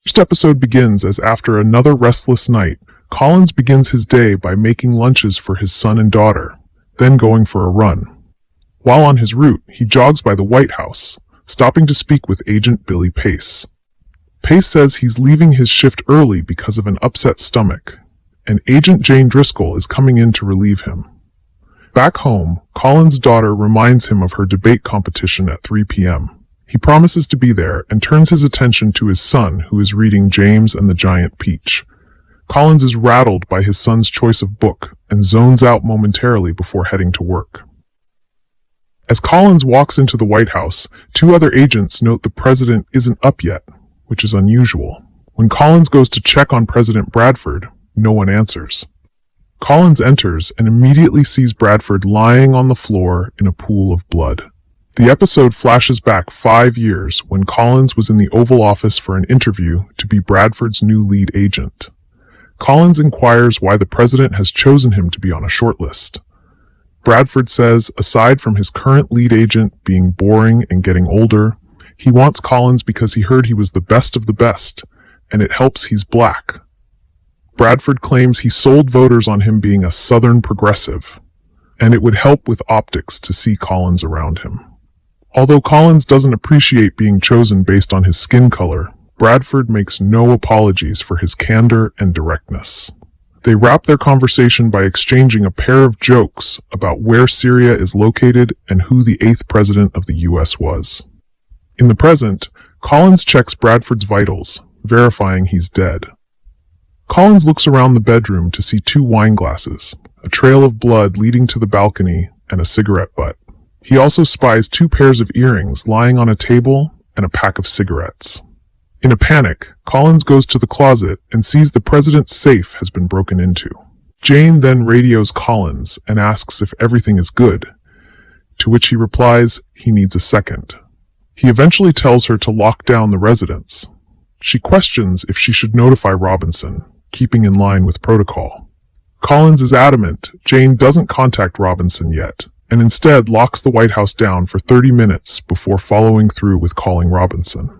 First episode begins as after another restless night, Collins begins his day by making lunches for his son and daughter, then going for a run. While on his route, he jogs by the White House, stopping to speak with Agent Billy Pace. Pace says he's leaving his shift early because of an upset stomach, and Agent Jane Driscoll is coming in to relieve him. Back home, Collins' daughter reminds him of her debate competition at 3 p.m. He promises to be there and turns his attention to his son, who is reading James and the Giant Peach. Collins is rattled by his son's choice of book and zones out momentarily before heading to work. As Collins walks into the White House, two other agents note the president isn't up yet, which is unusual. When Collins goes to check on President Bradford, no one answers. Collins enters and immediately sees Bradford lying on the floor in a pool of blood. The episode flashes back 5 years when Collins was in the Oval Office for an interview to be Bradford's new lead agent. Collins inquires why the president has chosen him to be on a shortlist. Bradford says, aside from his current lead agent being boring and getting older, he wants Collins because he heard he was the best of the best, and it helps he's black. Bradford claims he sold voters on him being a Southern progressive, and it would help with optics to see Collins around him. Although Collins doesn't appreciate being chosen based on his skin color, Bradford makes no apologies for his candor and directness. They wrap their conversation by exchanging a pair of jokes about where Syria is located and who the 8th president of the U.S. was. In the present, Collins checks Bradford's vitals, verifying he's dead. Collins looks around the bedroom to see 2 wine glasses, a trail of blood leading to the balcony, and a cigarette butt. He also spies 2 pairs of earrings lying on a table and a pack of cigarettes. In a panic, Collins goes to the closet and sees the president's safe has been broken into. Jane then radios Collins and asks if everything is good, to which he replies he needs a second. He eventually tells her to lock down the residence. She questions if she should notify Robinson, keeping in line with protocol. Collins is adamant Jane doesn't contact Robinson yet, and instead locks the White House down for 30 minutes before following through with calling Robinson.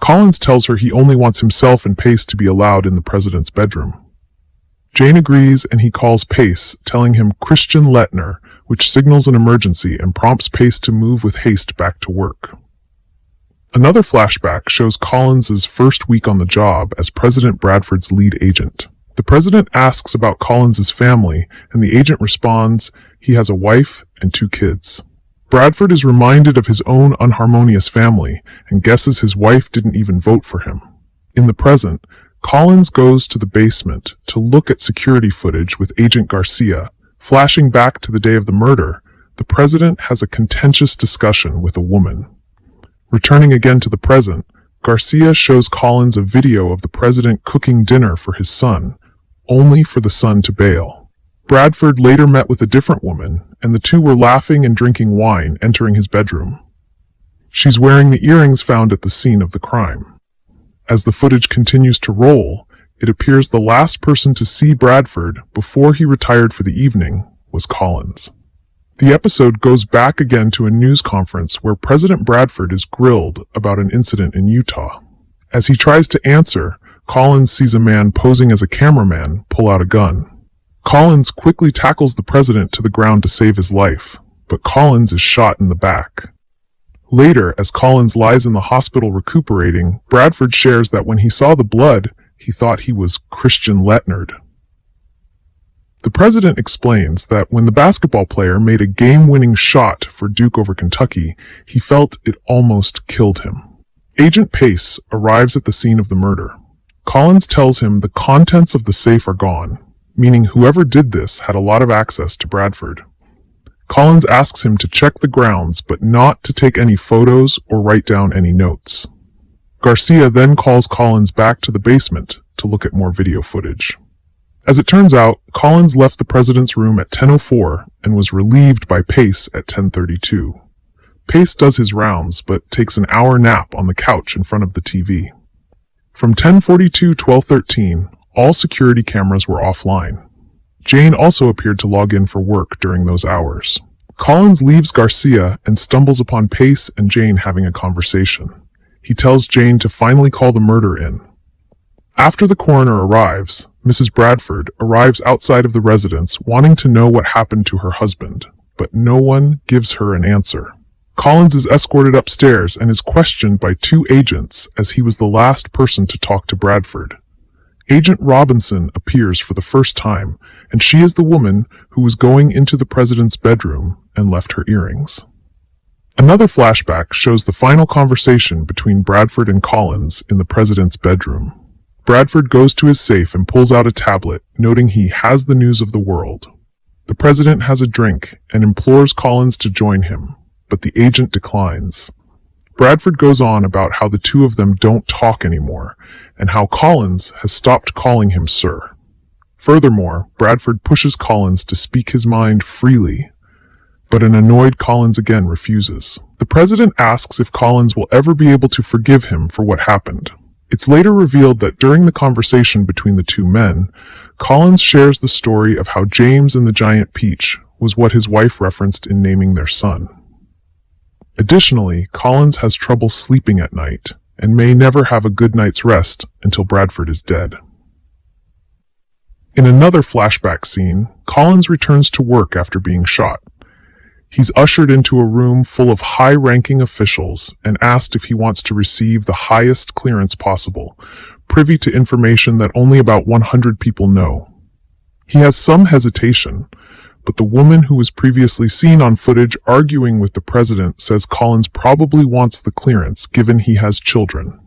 Collins tells her he only wants himself and Pace to be allowed in the president's bedroom. Jane agrees and he calls Pace, telling him Christian Lettner, which signals an emergency and prompts Pace to move with haste back to work. Another flashback shows Collins' first week on the job as President Bradford's lead agent. The president asks about Collins' family, and the agent responds he has a wife and 2 kids. Bradford is reminded of his own unharmonious family and guesses his wife didn't even vote for him. In the present, Collins goes to the basement to look at security footage with Agent Garcia. Flashing back to the day of the murder, the president has a contentious discussion with a woman. Returning again to the present, Garcia shows Collins a video of the president cooking dinner for his son, only for the son to bail. Bradford later met with a different woman, and the 2 were laughing and drinking wine entering his bedroom. She's wearing the earrings found at the scene of the crime. As the footage continues to roll, it appears the last person to see Bradford before he retired for the evening was Collins. The episode goes back again to a news conference where President Bradford is grilled about an incident in Utah. As he tries to answer, Collins sees a man posing as a cameraman pull out a gun. Collins quickly tackles the president to the ground to save his life, but Collins is shot in the back. Later, as Collins lies in the hospital recuperating, Bradford shares that when he saw the blood, he thought he was Christian Lettner. The president explains that when the basketball player made a game-winning shot for Duke over Kentucky, he felt it almost killed him. Agent Pace arrives at the scene of the murder. Collins tells him the contents of the safe are gone, meaning whoever did this had a lot of access to Bradford. Collins asks him to check the grounds but not to take any photos or write down any notes. Garcia then calls Collins back to the basement to look at more video footage. As it turns out, Collins left the president's room at 10:04 and was relieved by Pace at 10:32. Pace does his rounds but takes an hour nap on the couch in front of the TV. From 10:42 to 12:13, all security cameras were offline. Jane also appeared to log in for work during those hours. Collins leaves Garcia and stumbles upon Pace and Jane having a conversation. He tells Jane to finally call the murder in. After the coroner arrives, Mrs. Bradford arrives outside of the residence wanting to know what happened to her husband, but no one gives her an answer. Collins is escorted upstairs and is questioned by two agents as he was the last person to talk to Bradford. Agent Robinson appears for the first time, and she is the woman who was going into the president's bedroom and left her earrings. Another flashback shows the final conversation between Bradford and Collins in the president's bedroom. Bradford goes to his safe and pulls out a tablet, noting he has the news of the world. The president has a drink and implores Collins to join him, but the agent declines. Bradford goes on about how the two of them don't talk anymore, and how Collins has stopped calling him sir. Furthermore, Bradford pushes Collins to speak his mind freely, but an annoyed Collins again refuses. The president asks if Collins will ever be able to forgive him for what happened. It's later revealed that during the conversation between the two men, Collins shares the story of how James and the giant peach was what his wife referenced in naming their son. Additionally, Collins has trouble sleeping at night and may never have a good night's rest until Bradford is dead. In another flashback scene, Collins returns to work after being shot. He's ushered into a room full of high-ranking officials and asked if he wants to receive the highest clearance possible, privy to information that only about 100 people know. He has some hesitation, but the woman who was previously seen on footage arguing with the president says Collins probably wants the clearance given he has children.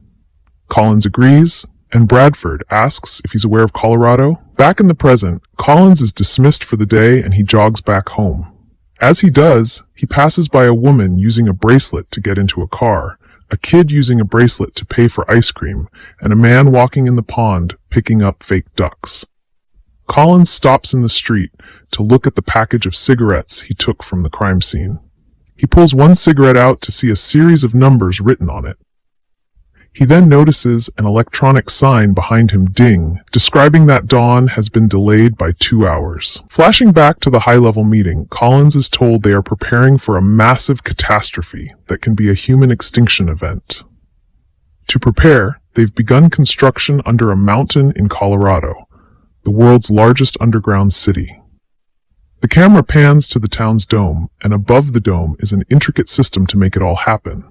Collins agrees, and Bradford asks if he's aware of Colorado. Back in the present, Collins is dismissed for the day and he jogs back home. As he does, he passes by a woman using a bracelet to get into a car, a kid using a bracelet to pay for ice cream, and a man walking in the pond picking up fake ducks. Collins stops in the street to look at the package of cigarettes he took from the crime scene. He pulls one cigarette out to see a series of numbers written on it. He then notices an electronic sign behind him ding, describing that dawn has been delayed by 2 hours. Flashing back to the high-level meeting, Collins is told they are preparing for a massive catastrophe that can be a human extinction event. To prepare, they've begun construction under a mountain in Colorado, the world's largest underground city. The camera pans to the town's dome, and above the dome is an intricate system to make it all happen.